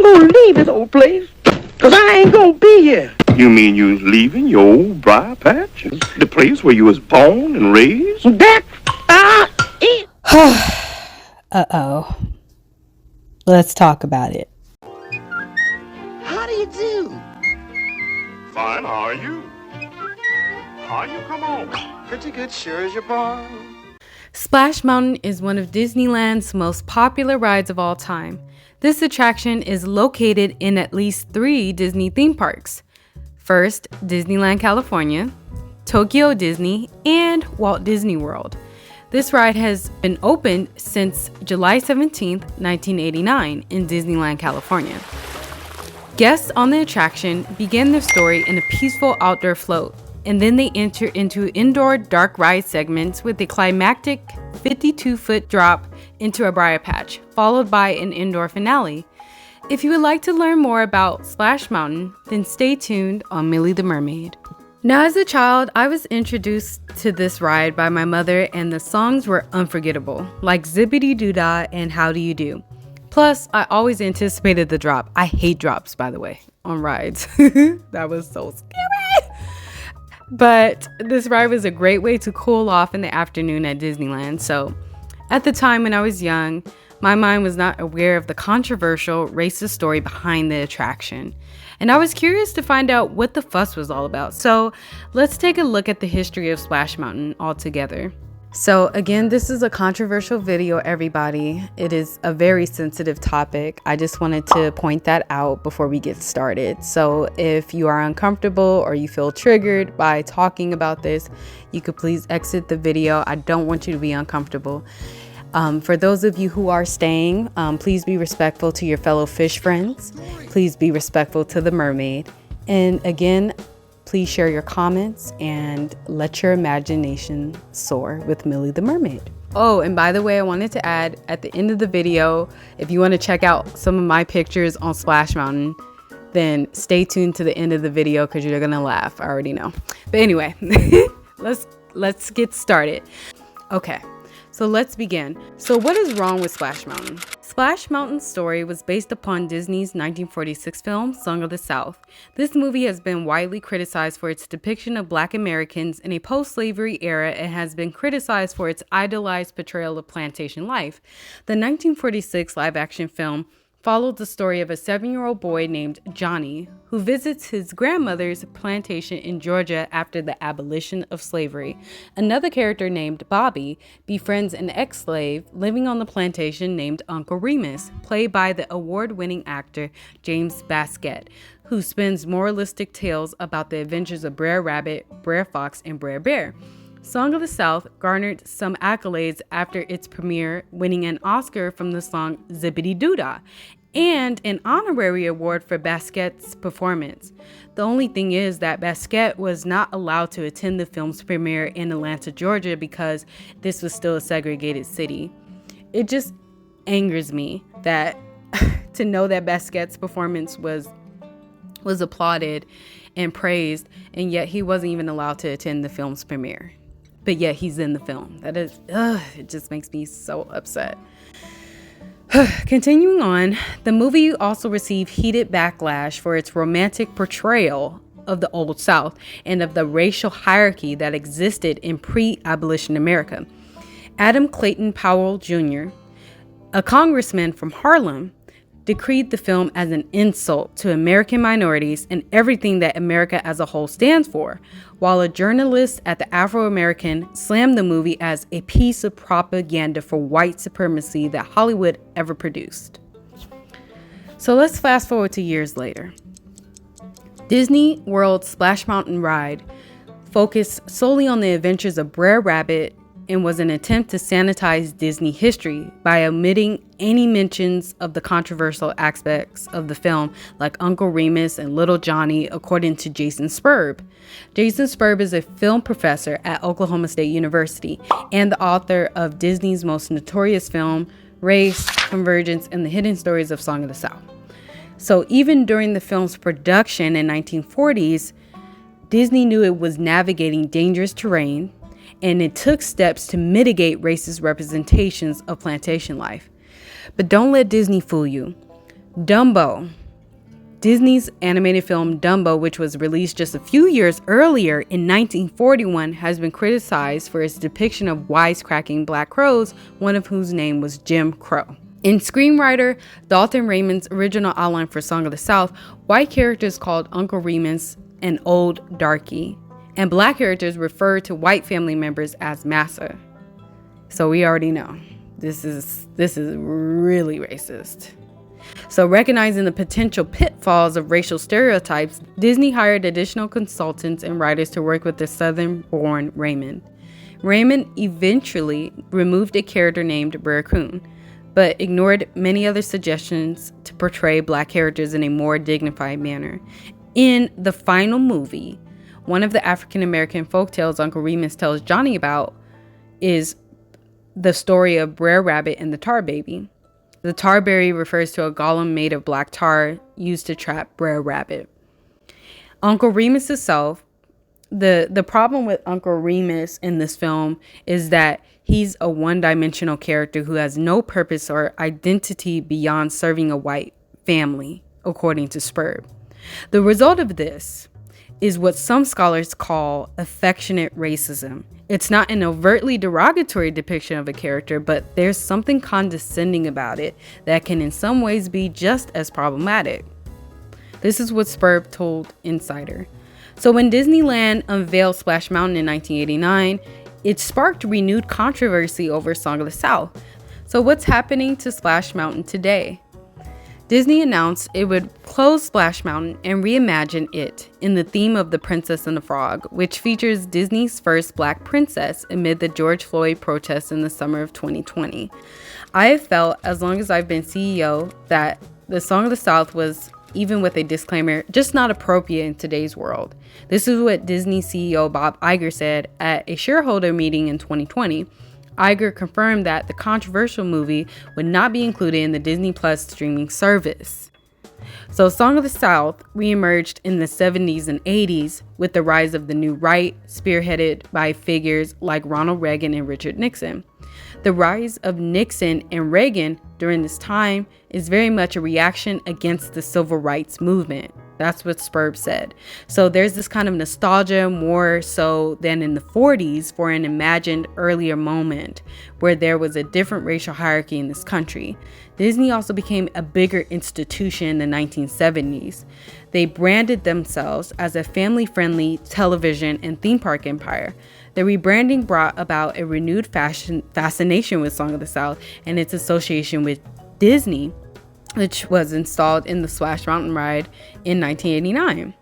gonna leave this old place, 'cause I ain't gonna be here. You mean you leaving your old briar patch? The place where you was born and raised? That it. Uh-oh. Let's talk about it. How do you do? Fine, how are you? How you come on? Pretty good, sure as you're born. Splash Mountain is one of Disneyland's most popular rides of all time. This attraction is located in at least 3 Disney theme parks. First, Disneyland California, Tokyo Disney, and Walt Disney World. This ride has been opened since July 17, 1989 in Disneyland, California. Guests on the attraction begin their story in a peaceful outdoor float, and then they enter into indoor dark ride segments with a climactic 52-foot drop into a briar patch, followed by an indoor finale. If you would like to learn more about Splash Mountain, then stay tuned on Millie the Mermaid. Now, as a child, I was introduced to this ride by my mother, and the songs were unforgettable, like Zippity Doo Dah and How Do You Do. Plus, I always anticipated the drop. I hate drops, by the way, on rides. That was so scary. But this ride was a great way to cool off in the afternoon at Disneyland. So at the time when I was young, my mind was not aware of the controversial racist story behind the attraction. And I was curious to find out what the fuss was all about. So let's take a look at the history of Splash Mountain altogether. So again, this is a controversial video, everybody. It is a very sensitive topic. I just wanted to point that out before we get started. So if you are uncomfortable or you feel triggered by talking about this, you could please exit the video. I don't want you to be uncomfortable. For those of you who are staying, please be respectful to your fellow fish friends. Please be respectful to the mermaid. And again, please share your comments and let your imagination soar with Millie the Mermaid. Oh, and by the way, I wanted to add at the end of the video, if you want to check out some of my pictures on Splash Mountain, then stay tuned to the end of the video because you're gonna laugh. I already know. But anyway, let's get started. Okay. So let's begin. So what is wrong with Splash Mountain? Splash Mountain's story was based upon Disney's 1946 film, Song of the South. This movie has been widely criticized for its depiction of Black Americans in a post-slavery era and has been criticized for its idolized portrayal of plantation life. The 1946 live-action film followed the story of a 7-year-old boy named Johnny who visits his grandmother's plantation in Georgia after the abolition of slavery. Another character named Bobby befriends an ex-slave living on the plantation named Uncle Remus, played by the award-winning actor James Baskett, who spins moralistic tales about the adventures of Brer Rabbit, Brer Fox, and Brer Bear. Song of the South garnered some accolades after its premiere, winning an Oscar from the song Zippity Doo Dah and an honorary award for Baskett's performance. The only thing is that Baskett was not allowed to attend the film's premiere in Atlanta, Georgia, because this was still a segregated city. It just angers me that to know that Baskett's performance was applauded and praised, and yet he wasn't even allowed to attend the film's premiere. But yet he's in the film. That is, it just makes me so upset. Continuing on, the movie also received heated backlash for its romantic portrayal of the Old South and of the racial hierarchy that existed in pre-abolition America. Adam Clayton Powell Jr., a congressman from Harlem, decreed the film as an insult to American minorities and everything that America as a whole stands for, while a journalist at the Afro-American slammed the movie as a piece of propaganda for white supremacy that Hollywood ever produced. So let's fast forward to years later. Disney World's Splash Mountain ride focused solely on the adventures of Brer Rabbit and was an attempt to sanitize Disney history by omitting any mentions of the controversial aspects of the film, like Uncle Remus and Little Johnny, according to Jason Spurb. Jason Spurb is a film professor at Oklahoma State University and the author of Disney's most notorious film, Race, Convergence, and the Hidden Stories of Song of the South. So even during the film's production in 1940s, Disney knew it was navigating dangerous terrain, and it took steps to mitigate racist representations of plantation life. But don't let Disney fool you. Dumbo. Disney's animated film Dumbo, which was released just a few years earlier in 1941, has been criticized for its depiction of wisecracking black crows, one of whose name was Jim Crow. In screenwriter Dalton Raymond's original outline for Song of the South, white characters called Uncle Remus an old darky, and black characters referred to white family members as massa. So we already know this is really racist. So recognizing the potential pitfalls of racial stereotypes, Disney hired additional consultants and writers to work with the Southern-born Raymond. Raymond eventually removed a character named Raccoon, but ignored many other suggestions to portray black characters in a more dignified manner. In the final movie, one of the African-American folktales Uncle Remus tells Johnny about is the story of Brer Rabbit and the Tar Baby. The tarberry refers to a golem made of black tar used to trap Brer Rabbit. Uncle Remus himself, the problem with Uncle Remus in this film is that he's a one-dimensional character who has no purpose or identity beyond serving a white family, according to Spurb. The result of this is what some scholars call affectionate racism. It's not an overtly derogatory depiction of a character, but there's something condescending about it that can in some ways be just as problematic. This is what Spurb told Insider. So when Disneyland unveiled Splash Mountain in 1989, it sparked renewed controversy over Song of the South. So what's happening to Splash Mountain today? Disney announced it would close Splash Mountain and reimagine it in the theme of The Princess and the Frog, which features Disney's first black princess amid the George Floyd protests in the summer of 2020. I have felt, as long as I've been CEO, that the Song of the South was, even with a disclaimer, just not appropriate in today's world. This is what Disney CEO Bob Iger said at a shareholder meeting in 2020. Iger confirmed that the controversial movie would not be included in the Disney Plus streaming service. So Song of the South reemerged in the 70s and 80s with the rise of the new right, spearheaded by figures like Ronald Reagan and Richard Nixon. The rise of Nixon and Reagan during this time is very much a reaction against the civil rights movement. That's what Spurb said. So there's this kind of nostalgia more so than in the 40s for an imagined earlier moment where there was a different racial hierarchy in this country. Disney also became a bigger institution in the 1970s. They branded themselves as a family-friendly television and theme park empire. The rebranding brought about a renewed fascination with Song of the South and its association with Disney, which was installed in the Splash Mountain ride in 1989.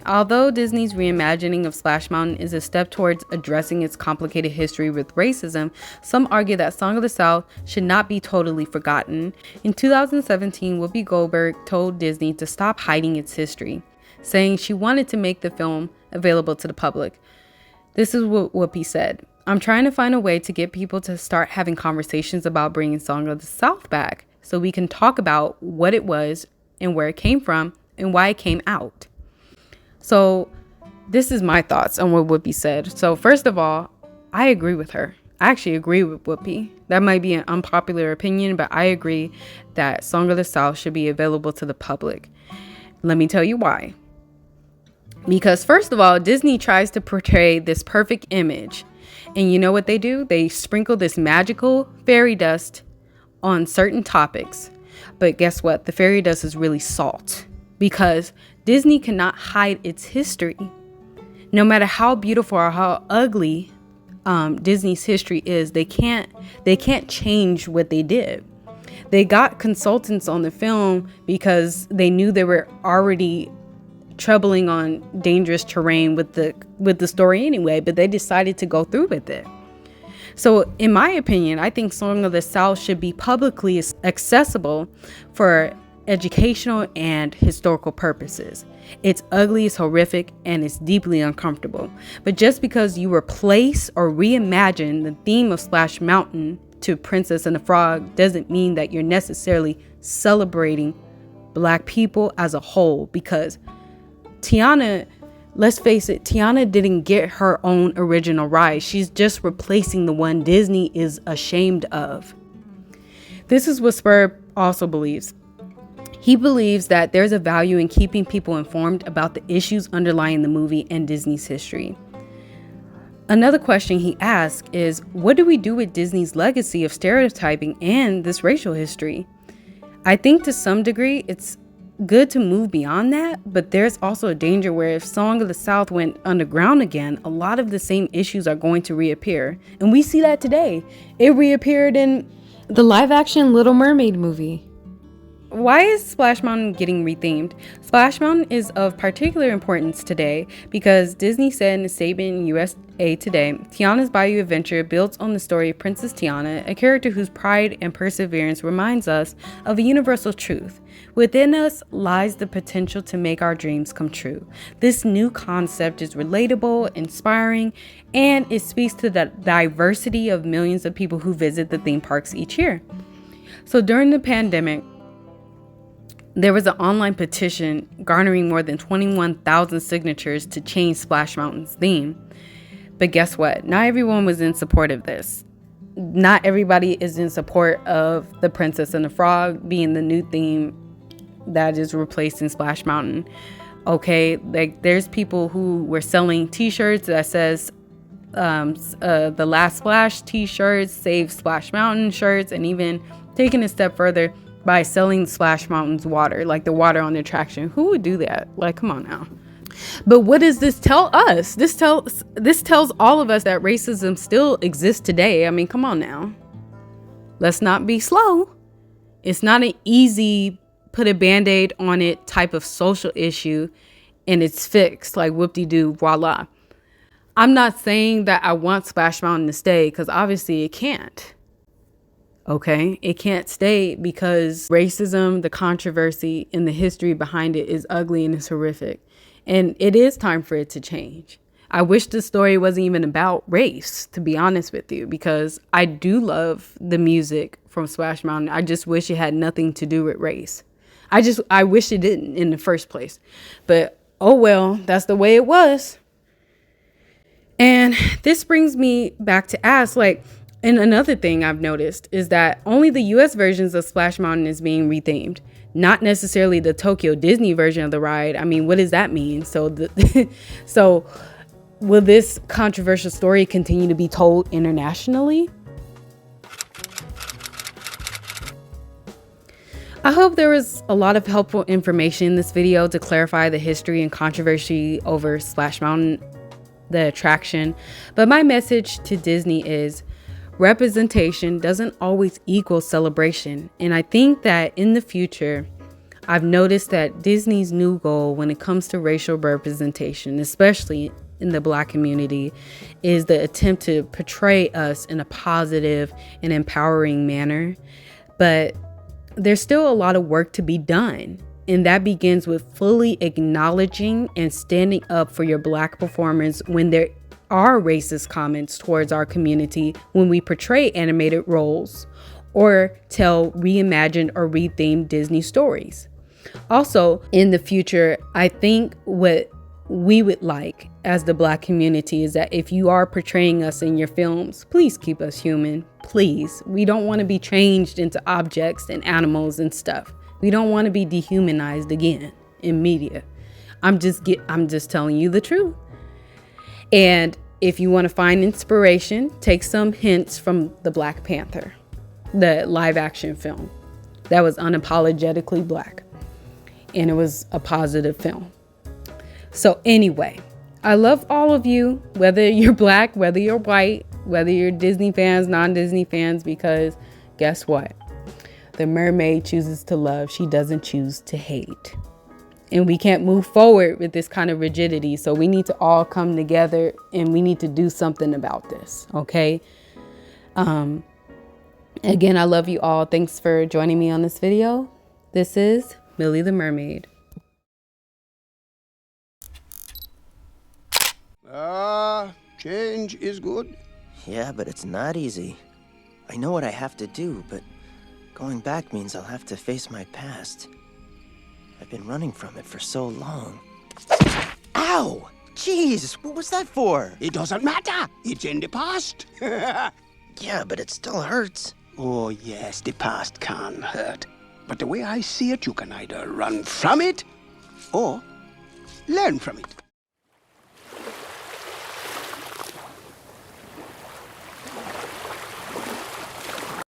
Although Disney's reimagining of Splash Mountain is a step towards addressing its complicated history with racism, some argue that Song of the South should not be totally forgotten. In 2017, Whoopi Goldberg told Disney to stop hiding its history, saying she wanted to make the film available to the public. This is what Whoopi said. "I'm trying to find a way to get people to start having conversations about bringing Song of the South back, so we can talk about what it was and where it came from and why it came out." So this is my thoughts on what Whoopi said. So first of all, I agree with her. I actually agree with Whoopi. That might be an unpopular opinion, but I agree that Song of the South should be available to the public. Let me tell you why. Because first of all, Disney tries to portray this perfect image. And you know what they do? They sprinkle this magical fairy dust on certain topics. But guess what? The fairy dust is really salt, because Disney cannot hide its history. No matter how beautiful or how ugly Disney's history is, they can't change what they did. They got consultants on the film because they knew they were already troubling on dangerous terrain with the story anyway, but they decided to go through with it. So in my opinion, I think Song of the South should be publicly accessible for educational and historical purposes. It's ugly, it's horrific, and it's deeply uncomfortable. But just because you replace or reimagine the theme of Splash Mountain to Princess and the Frog doesn't mean that you're necessarily celebrating Black people as a whole, because Tiana, let's face it, Tiana didn't get her own original ride. She's just replacing the one Disney is ashamed of. This is what Spurb also believes. He believes that there's a value in keeping people informed about the issues underlying the movie and Disney's history. Another question he asks is, what do we do with Disney's legacy of stereotyping and this racial history? I think to some degree it's good to move beyond that, but there's also a danger where if Song of the South went underground again, a lot of the same issues are going to reappear. And we see that today. It reappeared in the live-action Little Mermaid movie. Why is Splash Mountain getting rethemed? Splash Mountain is of particular importance today because Disney said in a statement in USA Today, Tiana's Bayou Adventure builds on the story of Princess Tiana, a character whose pride and perseverance reminds us of a universal truth. Within us lies the potential to make our dreams come true. This new concept is relatable, inspiring, and it speaks to the diversity of millions of people who visit the theme parks each year. So during the pandemic, there was an online petition garnering more than 21,000 signatures to change Splash Mountain's theme. But guess what? Not everyone was in support of this. Not everybody is in support of the Princess and the Frog being the new theme that is replacing Splash Mountain. Okay, like there's people who were selling t-shirts that says the last splash t-shirts, save Splash Mountain shirts, and even taking a step further by selling Splash Mountain's water, like the water on the attraction. Who would do that? Like, come on now. But what does this tell us? This tells all of us that racism still exists today. I mean, come on now. Let's not be slow. It's not an easy put a band-aid on it type of social issue and it's fixed, like whoop-de-doo, voila. I'm not saying that I want Splash Mountain to stay, because obviously it can't. Okay, it can't stay because racism, the controversy, and the history behind it is ugly and it's horrific. And it is time for it to change. I wish the story wasn't even about race, to be honest with you, because I do love the music from Splash Mountain. I just wish it had nothing to do with race. I wish it didn't in the first place. But oh well, that's the way it was. And this brings me back to ask, like, and another thing I've noticed is that only the US versions of Splash Mountain is being rethemed, not necessarily the Tokyo Disney version of the ride. I mean, what does that mean? So so will this controversial story continue to be told internationally? I hope there was a lot of helpful information in this video to clarify the history and controversy over Splash Mountain, the attraction. But my message to Disney is, representation doesn't always equal celebration. And I think that in the future, I've noticed that Disney's new goal when it comes to racial representation, especially in the Black community, is the attempt to portray us in a positive and empowering manner. But there's still a lot of work to be done. And that begins with fully acknowledging and standing up for your Black performers when there are racist comments towards our community when we portray animated roles or tell reimagined or rethemed Disney stories. Also, in the future, I think what we would like as the Black community is that if you are portraying us in your films, please keep us human. Please. We don't want to be changed into objects and animals and stuff. We don't want to be dehumanized again in media. I'm just telling you the truth. And if you want to find inspiration, take some hints from the Black Panther, the live action film that was unapologetically Black. And it was a positive film. So anyway, I love all of you, whether you're Black, whether you're white, whether you're Disney fans, non-Disney fans, because guess what? The mermaid chooses to love. She doesn't choose to hate. And we can't move forward with this kind of rigidity. So we need to all come together and we need to do something about this. Okay. Again, I love you all. Thanks for joining me on this video. This is Millie the Mermaid. Change is good. Yeah, but it's not easy. I know what I have to do, but going back means I'll have to face my past. I've been running from it for so long. Ow! Jeez, what was that for? It doesn't matter. It's in the past. Yeah, but it still hurts. Oh, yes, the past can hurt. But the way I see it, you can either run from it or learn from it.